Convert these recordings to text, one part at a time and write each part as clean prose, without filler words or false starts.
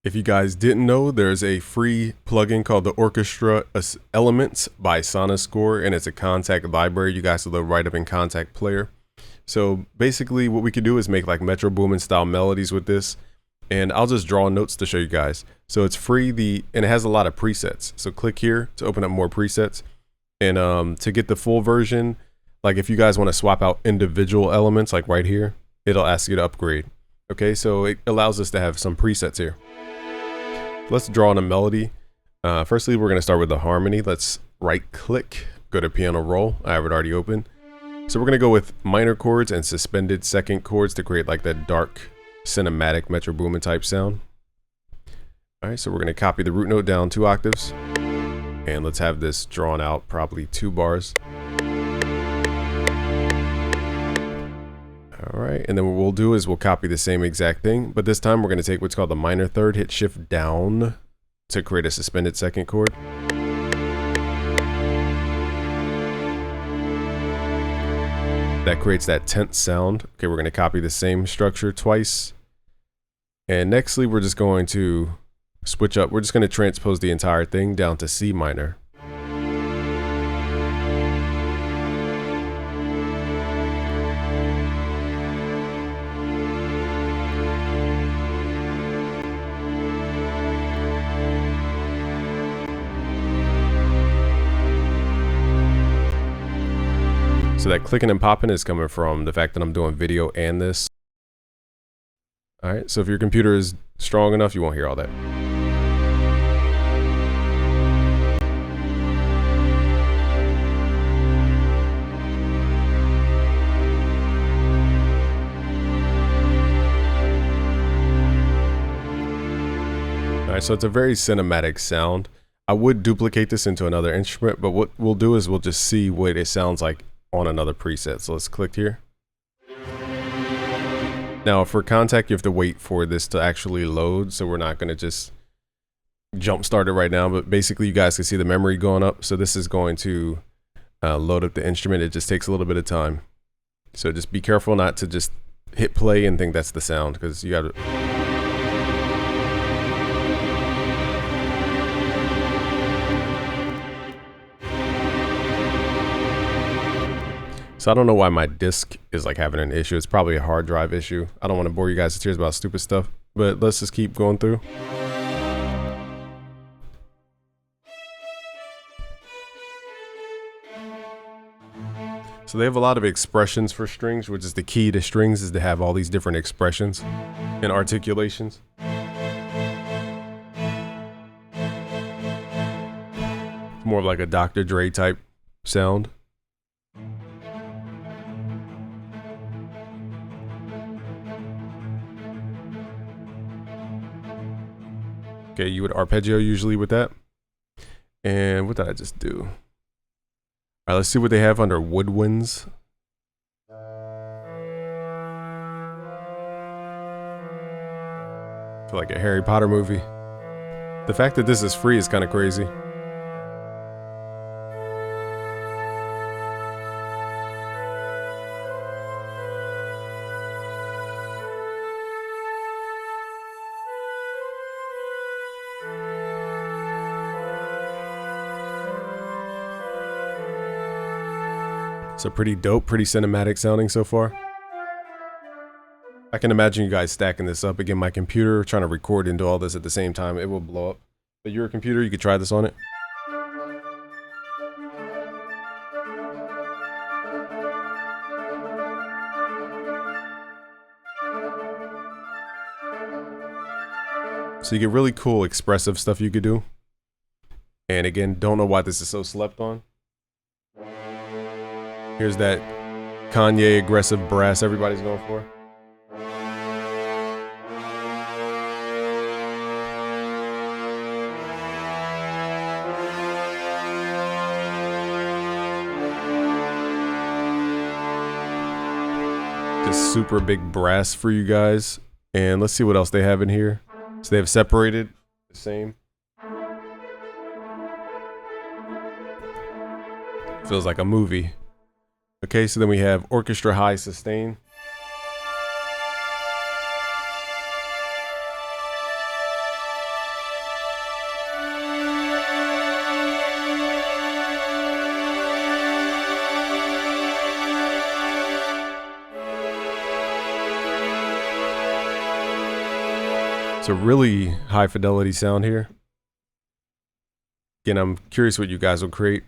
If you guys didn't know, there's a free plugin called the Orchestra Elements by SonaScore, and it's a Kontakt library. You guys will load right up in Kontakt Player. So basically what we could do is make like Metro Boomin style melodies with this, and I'll just draw notes to show you guys. So it's free, and it has a lot of presets. So click here to open up more presets, and to get the full version, like if you guys want to swap out individual elements like right here, it'll ask you to upgrade. Okay, so it allows us to have some presets here. Let's draw on a melody. Firstly, we're going to start with the harmony. Let's right click, go to piano roll. I have it already open. So we're going to go with minor chords and suspended second chords to create like that dark cinematic Metro Boomin type sound. All right, so we're going to copy the root note down 2 octaves, and let's have this drawn out probably 2 bars. All right, and then what we'll do is we'll copy the same exact thing, but this time we're going to take what's called the minor third, hit shift down to create a suspended second chord. That creates that tense sound. Okay, we're going to copy the same structure twice. And nextly, we're just going to switch up. We're just going to transpose the entire thing down to C minor. So that clicking and popping is coming from the fact that I'm doing video and this. All right, so if your computer is strong enough, you won't hear all that. All right, so it's a very cinematic sound. I would duplicate this into another instrument, but what we'll do is we'll just see what it sounds like on another preset. So let's click here. Now for Kontakt, you have to wait for this to actually load, so we're not going to just jump start it right now, but basically you guys can see the memory going up. So this is going to load up the instrument. It just takes a little bit of time, so just be careful not to just hit play and think that's the sound, because you got to. So I don't know why my disk is like having an issue. It's probably a hard drive issue. I don't want to bore you guys to tears about stupid stuff, but let's just keep going through. So they have a lot of expressions for strings, which is the key to strings, is to have all these different expressions and articulations. It's more of like a Dr. Dre type sound. Okay, you would arpeggio usually with that. And what did I just do? All right, let's see what they have under woodwinds. I feel like a Harry Potter movie. The fact that this is free is kind of crazy. So pretty dope, pretty cinematic sounding so far. I can imagine you guys stacking this up. Again, my computer, trying to record and do all this at the same time, it will blow up. But your computer, you could try this on it. So you get really cool expressive stuff you could do. And again, don't know why this is so slept on. Here's that Kanye aggressive brass everybody's going for. Just super big brass for you guys. And let's see what else they have in here. So they have separated, the same. Feels like a movie. Okay, so then we have orchestra high sustain. It's a really high fidelity sound here. Again, I'm curious what you guys will create.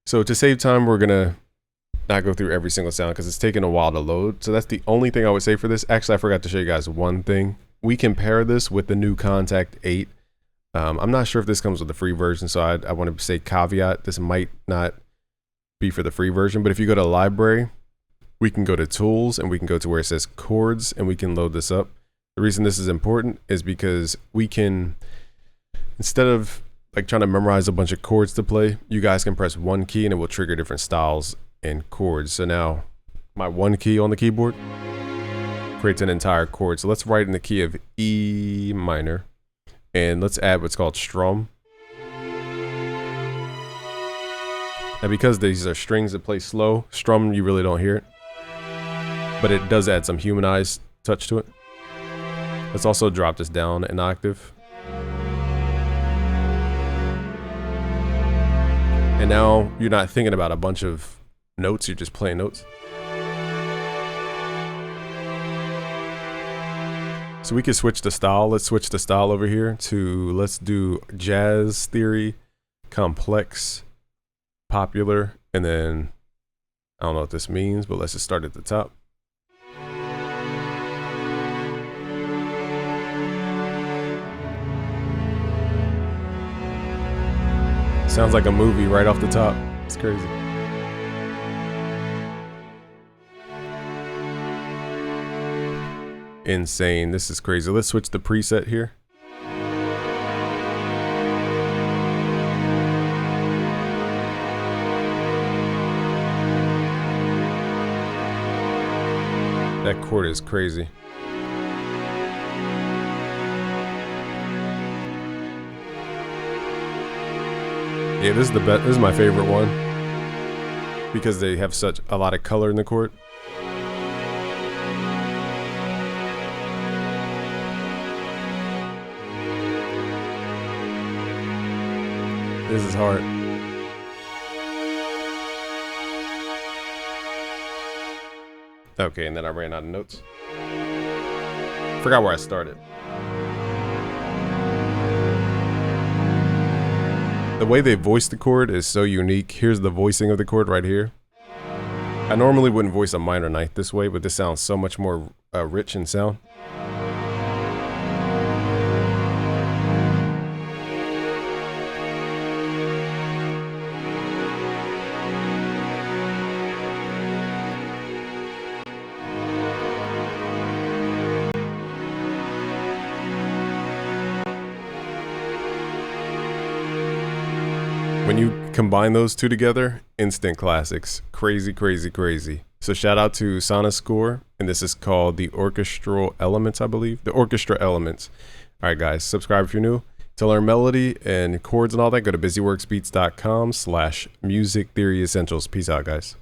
So to save time, we're gonna not go through every single sound because it's taking a while to load. So that's the only thing I would say for this. Actually, I forgot to show you guys one thing. We can pair this with the new Kontakt 8. I'm not sure if this comes with the free version, so I want to say caveat. This might not be for the free version, but if you go to library, we can go to tools and we can go to where it says chords and we can load this up. The reason this is important is because we can, instead of like trying to memorize a bunch of chords to play, you guys can press one key and it will trigger different styles and chords. So now my one key on the keyboard creates an entire chord. So let's write in the key of E minor and let's add what's called strum. Now because these are strings that play slow, strum you really don't hear it, but it does add some humanized touch to it. Let's also drop this down an octave. And now you're not thinking about a bunch of notes, you're just playing notes. So we can switch the style. Let's switch the style over here to, let's do jazz theory, complex, popular, and then I don't know what this means, but let's just start at the top. Sounds like a movie right off the top. It's crazy. Insane. This is crazy. Let's switch the preset here. That chord is crazy. Yeah, this is the best. This is my favorite one because they have such a lot of color in the chord. This is hard. Okay, and then I ran out of notes. Forgot where I started. The way they voice the chord is so unique. Here's the voicing of the chord right here. I normally wouldn't voice a minor ninth this way, but this sounds so much more rich in sound. When you combine those two together, instant classics. Crazy, crazy, crazy. So shout out to Sonascore, and this is called the Orchestral Elements, I believe. The Orchestra Elements. All right, guys, subscribe if you're new. To learn melody and chords and all that, go to busyworksbeats.com/music theory essentials. Peace out, guys.